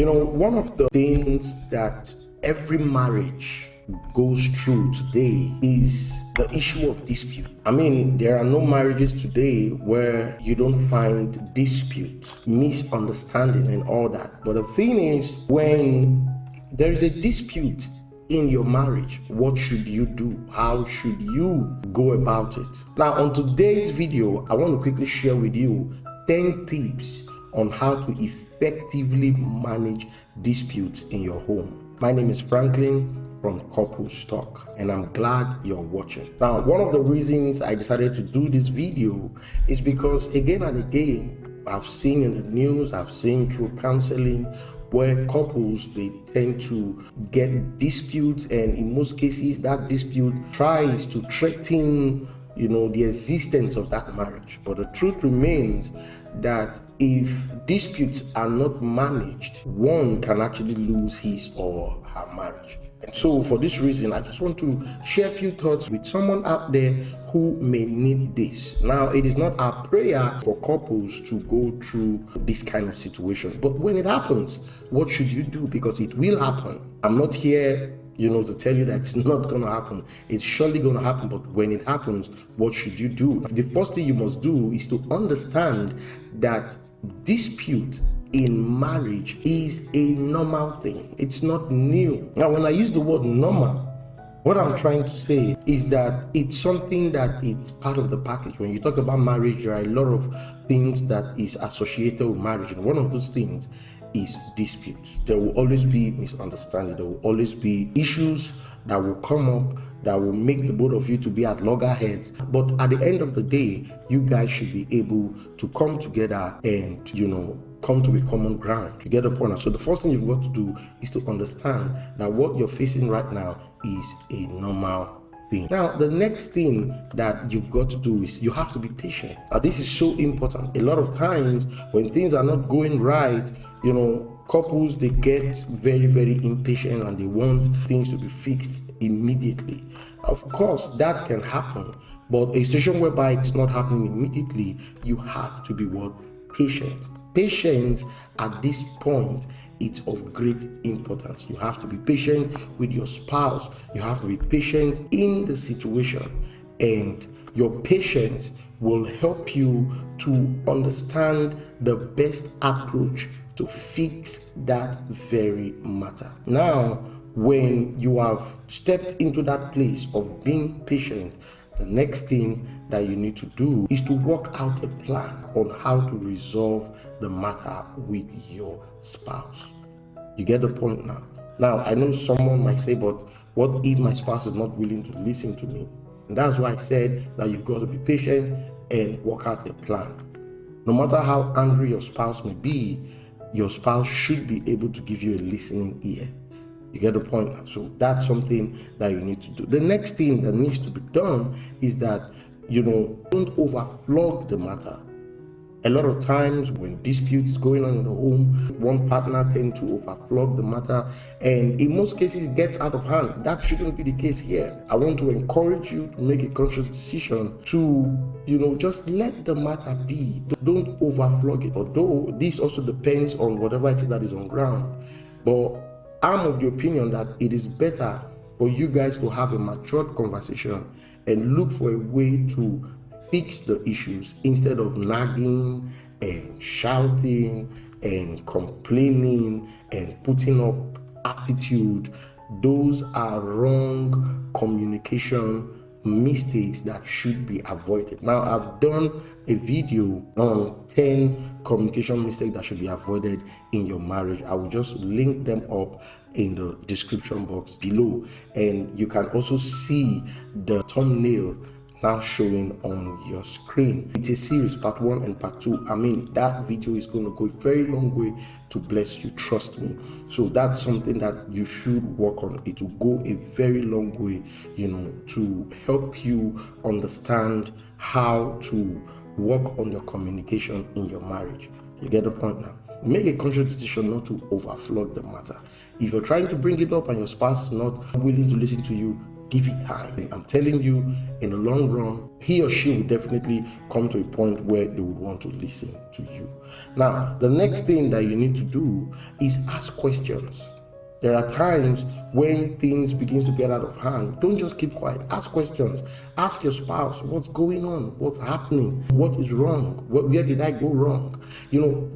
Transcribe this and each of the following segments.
One of the things that every marriage goes through today is the issue of dispute. There are no marriages today where you don't find dispute, misunderstanding and all that. But the thing is, when there is a dispute in your marriage, what should you do? How should you go about it? Now, on today's video, I want to quickly share with you 10 tips on how to effectively manage disputes in your home. My name is Franklin from Couples Talk, and I'm glad you're watching. Now, one of the reasons I decided to do this video is because again and again, I've seen in the news, I've seen through counseling, where couples, they tend to get disputes, and in most cases, that dispute tries to threaten the existence of that marriage. But the truth remains that if disputes are not managed, one can actually lose his or her marriage. And so for this reason, I just want to share a few thoughts with someone out there who may need this. Now, it is not our prayer for couples to go through this kind of situation, but when it happens, what should you do? Because it will happen. I'm not here to tell you that it's not going to happen. It's surely going to happen, but when it happens, what should you do? The first thing you must do is to understand that dispute in marriage is a normal thing. It's not new. Now, when I use the word normal, what I'm trying to say is that it's something that it's part of the package. When you talk about marriage, there are a lot of things that is associated with marriage, and one of those things is disputes. There will always be misunderstanding. There will always be issues that will come up that will make the both of you to be at loggerheads. But at the end of the day, you guys should be able to come together and come to a common ground. You get the point? So the first thing you've got to do is to understand that what you're facing right now is a normal thing. Now, the next thing that you've got to do is you have to be patient. Now, this is so important. A lot of times when things are not going right, couples, they get very, very impatient and they want things to be fixed immediately. Of course, that can happen, but a situation whereby it's not happening immediately, you have to be patient. Patience at this point, it's of great importance. You have to be patient with your spouse. You have to be patient in the situation, and your patience will help you to understand the best approach to fix that very matter. Now, when you have stepped into that place of being patient, the next thing that you need to do is to work out a plan on how to resolve the matter with your spouse. You get the point now? Now, I know someone might say, but what if my spouse is not willing to listen to me? And that's why I said that you've got to be patient and work out a plan. No matter how angry your spouse may be, your spouse should be able to give you a listening ear. You get the point? So that's something that you need to do. The next thing that needs to be done is that, don't overflog the matter. A lot of times when disputes going on in the home, one partner tends to overflog the matter, and in most cases it gets out of hand. That shouldn't be the case here. I want to encourage you to make a conscious decision to, just let the matter be. Don't overflog it. Although this also depends on whatever it is that is on ground. But I'm of the opinion that it is better for you guys to have a matured conversation and look for a way to fix the issues instead of nagging and shouting and complaining and putting up attitude. Those are wrong communication mistakes that should be avoided. Now, I've done a video on 10 communication mistakes that should be avoided in your marriage. I will just link them up in the description box below, and you can also see the thumbnail now showing on your screen. It's a series, part 1 and part 2. That video is going to go a very long way to bless you, trust me. So that's something that you should work on. It will go a very long way, to help you understand how to work on your communication in your marriage. You get the point now? Make a conscious decision not to overflog the matter. If you're trying to bring it up and your spouse is not willing to listen to you, give it time. I'm telling you, in the long run, he or she will definitely come to a point where they would want to listen to you. Now, the next thing that you need to do is ask questions. There are times when things begin to get out of hand. Don't just keep quiet. Ask questions. Ask your spouse, what's going on? What's happening? What is wrong? Where did I go wrong?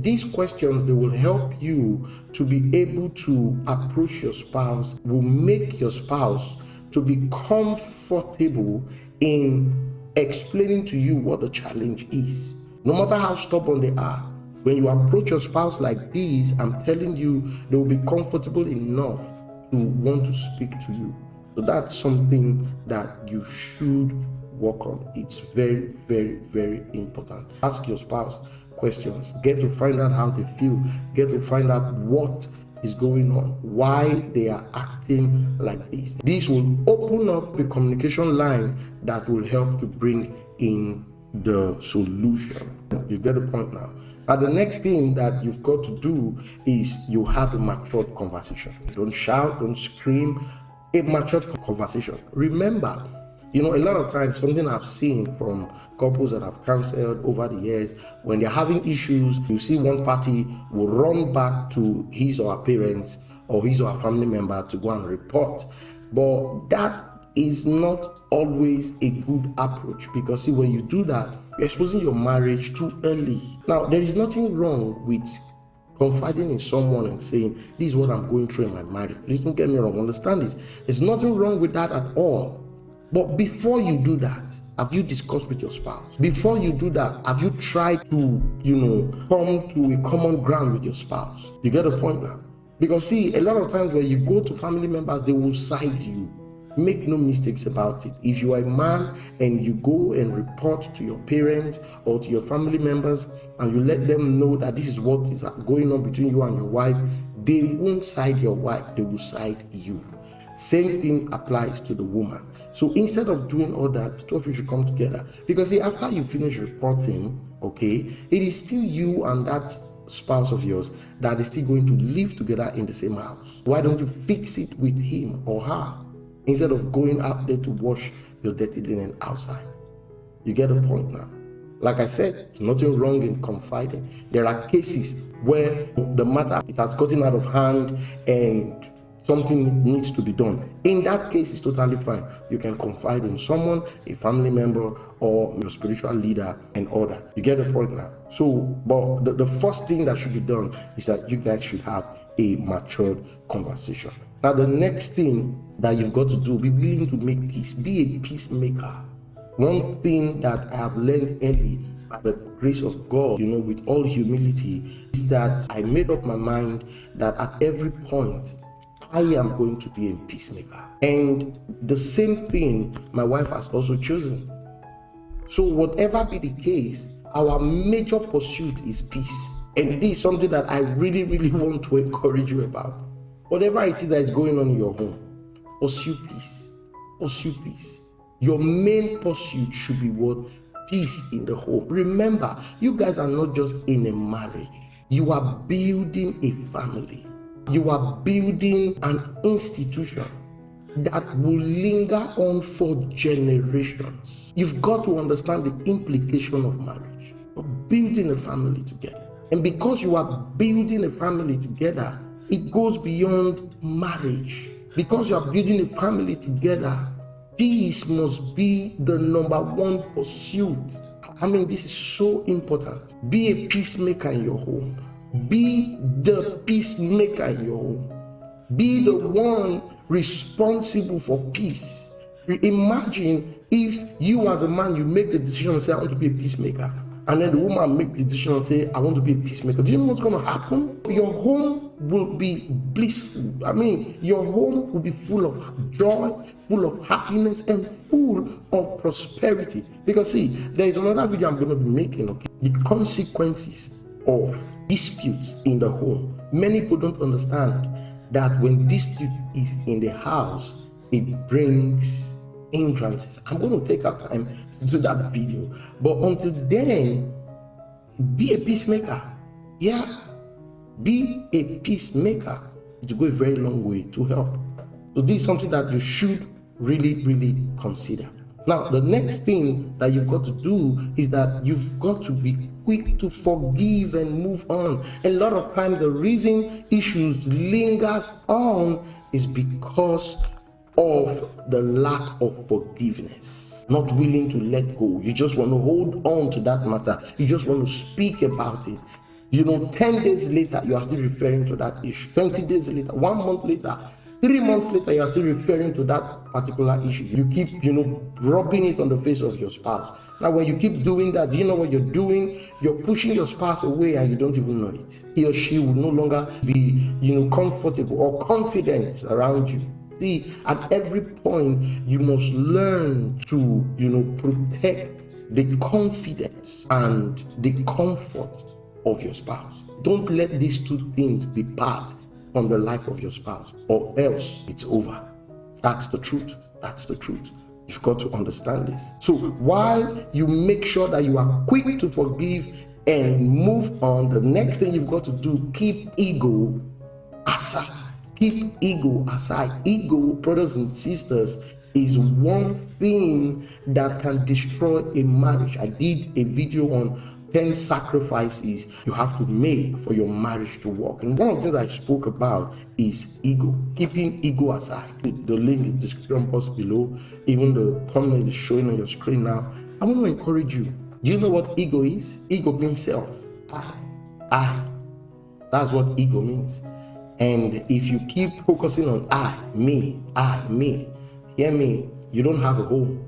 These questions, they will help you to be able to approach your spouse, will make your spouse to be comfortable in explaining to you what the challenge is. No matter how stubborn they are, when you approach your spouse like this, I'm telling you, they will be comfortable enough to want to speak to you. So that's something that you should work on. It's very, very, very important. Ask your spouse questions. Get to find out how they feel. Get to find out what is going on, why they are acting like this. This will open up the communication line that will help to bring in the solution. You get the point now. Now, the next thing that you've got to do is you have a matured conversation. Don't shout, don't scream. A matured conversation. Remember, a lot of times, something I've seen from couples that I've counseled over the years, when they're having issues, you see one party will run back to his or her parents or his or her family member to go and report. But that is not always a good approach, because see, when you do that, you're exposing your marriage too early. Now, there is nothing wrong with confiding in someone and saying, this is what I'm going through in my marriage. Please don't get me wrong, understand this. There's nothing wrong with that at all. But before you do that, have you discussed with your spouse? Before you do that, have you tried to, come to a common ground with your spouse? You get the point now? Because see, a lot of times when you go to family members, they will side you. Make no mistakes about it. If you are a man and you go and report to your parents or to your family members and you let them know that this is what is going on between you and your wife, they won't side your wife, they will side you. Same thing applies to the woman. So instead of doing all that, the two of you should come together. Because see, after you finish reporting, okay, it is still you and that spouse of yours that is still going to live together in the same house. Why don't you fix it with him or her instead of going out there to wash your dirty linen outside? You get the point now? Like I said, there's nothing wrong in confiding. There are cases where the matter, it has gotten out of hand and something needs to be done. In that case, it's totally fine. You can confide in someone, a family member, or your spiritual leader, and all that. You get the point now? So, but the first thing that should be done is that you guys should have a matured conversation. Now, the next thing that you've got to do, be willing to make peace. Be a peacemaker. One thing that I have learned early by the grace of God, with all humility, is that I made up my mind that at every point, I am going to be a peacemaker. And the same thing my wife has also chosen. So whatever be the case, our major pursuit is peace. And this is something that I really, really want to encourage you about. Whatever it is that is going on in your home, pursue peace. Pursue peace. Your main pursuit should be what? Peace in the home. Remember, you guys are not just in a marriage. You are building a family. You are building an institution that will linger on for generations. You've got to understand the implication of marriage. You're building a family together. And because you are building a family together, it goes beyond marriage. Because you are building a family together, peace must be the number one pursuit. This is so important. Be a peacemaker in your home. Be the peacemaker in your home. Be the one responsible for peace. Imagine if you as a man, you make the decision and say, I want to be a peacemaker. And then the woman make the decision and say, I want to be a peacemaker. Do you know what's going to happen? Your home will be blissful. Your home will be full of joy, full of happiness, and full of prosperity. Because see, there is another video I'm going to be making, okay? The consequences of disputes in the home. Many people don't understand that when dispute is in the house, it brings hindrances. I'm going to take our time to do that video. But until then, be a peacemaker. Yeah. Be a peacemaker. It will go a very long way to help. So this is something that you should really consider. Now, the next thing that you've got to do is that you've got to be quick to forgive and move on. A lot of times, the reason issues lingers on is because of the lack of forgiveness. Not willing to let go. You just want to hold on to that matter. You just want to speak about it. 10 days later, you are still referring to that issue. 20 days later, 1 month later, 3 months later, you are still referring to that particular issue. You keep, rubbing it on the face of your spouse. Now, when you keep doing that, do you know what you're doing? You're pushing your spouse away and you don't even know it. He or she will no longer be, comfortable or confident around you. See, at every point, you must learn to, protect the confidence and the comfort of your spouse. Don't let these two things depart from the life of your spouse, or else it's over. That's the truth. That's the truth. You've got to understand this. So while you make sure that you are quick to forgive and move on, the next thing you've got to do, keep ego aside. Keep ego aside. Ego, brothers and sisters, is one thing that can destroy a marriage. I did a video on 10 sacrifices you have to make for your marriage to work. And one of the things I spoke about is ego. Keeping ego aside. The link in the description box below, even the thumbnail is showing on your screen now. I want to encourage you. Do you know what ego is? Ego means self. I. That's what ego means. And if you keep focusing on me, hear me, you don't have a home.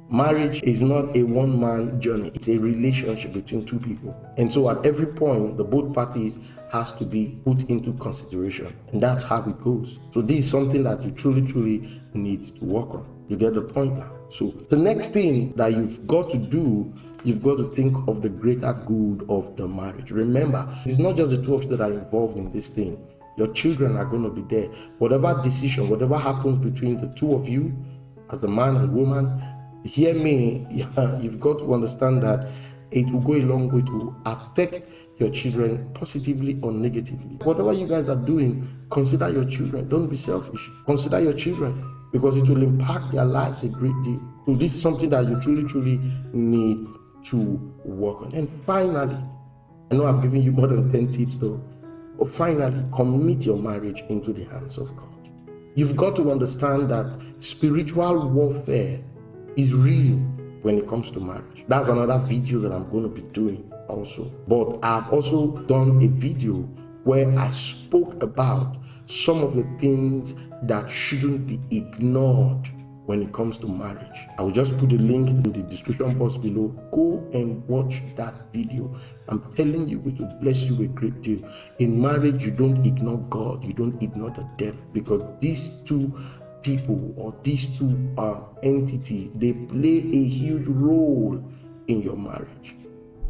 Marriage is not a one-man journey. It's a relationship between two people. And so at every point, the both parties has to be put into consideration. And that's how it goes. So this is something that you truly need to work on. You get the point now? So the next thing that you've got to do, you've got to think of the greater good of the marriage. Remember, it's not just the two of you that are involved in this thing. Your children are going to be there. Whatever decision, whatever happens between the two of you, as the man and woman, hear me, you've got to understand that it will go a long way to affect your children positively or negatively. Whatever you guys are doing, consider your children. Don't be selfish. Consider your children, because it will impact their lives a great deal. So this is something that you truly need to work on. And finally, I know I've given you more than 10 tips though, but finally, commit your marriage into the hands of God. You've got to understand that spiritual warfare is real when it comes to marriage. That's another video that I'm going to be doing also. But I've also done a video where I spoke about some of the things that shouldn't be ignored when it comes to marriage. I will just put a link in the description box below. Go and watch that video. I'm telling you, it will bless you a great deal. In marriage, you don't ignore God. You don't ignore the devil, because these two people or these two entities, they play a huge role in your marriage.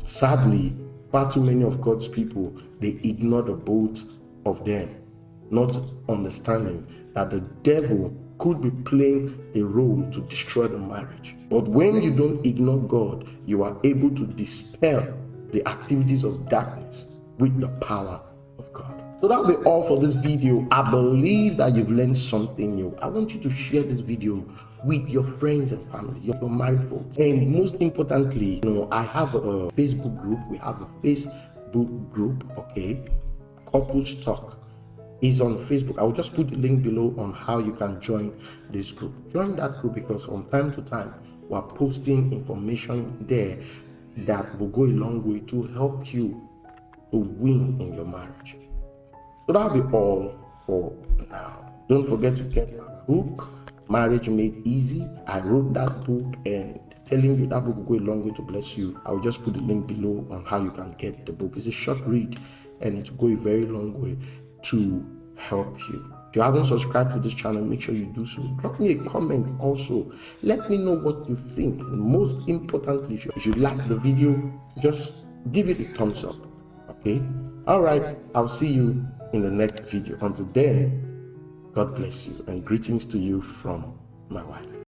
Sadly, far too many of God's people, they ignore the both of them, not understanding that the devil could be playing a role to destroy the marriage. But when you don't ignore God, you are able to dispel the activities of darkness with the power of God. So that'll be all for this video. I believe that you've learned something new. I want you to share this video with your friends and family, your married folks. And most importantly, I have a Facebook group. We have a Facebook group, okay? Couples Talk is on Facebook. I will just put the link below on how you can join this group. Join that group, because from time to time, we're posting information there that will go a long way to help you to win in your marriage. So that'll be all for now. Don't forget to get my book, Marriage Made Easy. I wrote that book, and telling you that book will go a long way to bless you. I will just put the link below on how you can get the book. It's a short read, and it will go a very long way to help you. If you haven't subscribed to this channel, make sure you do so. Drop me a comment also. Let me know what you think. And most importantly, if you like the video, just give it a thumbs up. Okay? Alright, I'll see you in the next video. Until then, God bless you, and greetings to you from my wife.